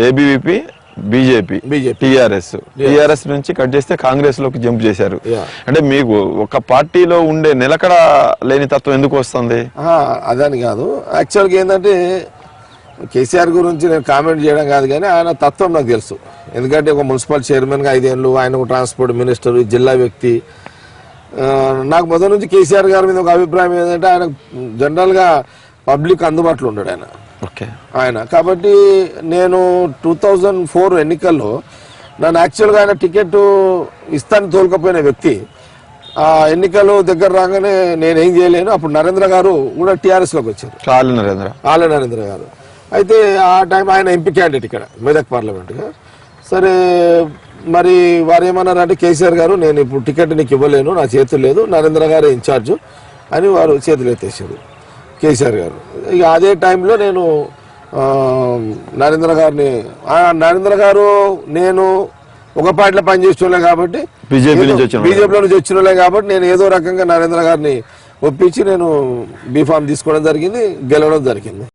ABVP, BJP, TRS నుంచి cut చేస్తే కాంగ్రెస్ లోకి జంప్ చేశారు. అంటే మీకు ఒక పార్టీలో ఉండే నిలకడ లేని తత్వం ఎందుకు వస్తుంది? అదని కాదు, యాక్చువల్గా ఏంటంటే కేసీఆర్ గురించి నేను కామెంట్ చేయడం కాదు, కానీ ఆయన తత్వం నాకు తెలుసు. ఎందుకంటే ఒక మున్సిపల్ చైర్మన్గా 5 ఏళ్ళు, ఆయన ఒక ట్రాన్స్పోర్ట్ మినిస్టర్, జిల్లా వ్యక్తి. నాకు మొదటి నుంచి కేసీఆర్ గారి మీద ఒక అభిప్రాయం ఏంటంటే ఆయన జనరల్గా పబ్లిక్ అందుబాటులో ఉన్నాడు ఆయన. కాబట్టి నేను 2004 ఎన్నికల్లో నన్ను యాక్చువల్గా ఆయన టికెట్ ఇస్తాను తోలుకపోయిన వ్యక్తి. ఆ ఎన్నికలు దగ్గర రాగానే నేనేం చేయలేను. అప్పుడు నరేంద్ర గారు కూడా టీఆర్ఎస్లోకి వచ్చారు, ఆళ్ళ నరేంద్ర గారు. అయితే ఆ టైం ఆయన ఎంపీ క్యాండిడేట్ ఇక్కడ మెదక్ పార్లమెంట్గా. సరే మరి వారు ఏమన్నారంటే, కేసీఆర్ గారు నేను ఇప్పుడు టికెట్ నీకు ఇవ్వలేను, నా చేతులు లేదు, నరేంద్ర గారు ఇన్ఛార్జ్ అని వారు చేతులు ఎత్తేసారు కేసీఆర్ గారు. ఇక అదే టైంలో నేను నరేంద్ర గారు నేను ఒక పార్టీలో పనిచేస్తున్నా కాబట్టి, బీజేపీలో నుంచి వచ్చిన కాబట్టి నేను ఏదో రకంగా నరేంద్ర గారిని ఒప్పించి నేను బీఫామ్ తీసుకోవడం జరిగింది, గెలవడం జరిగింది.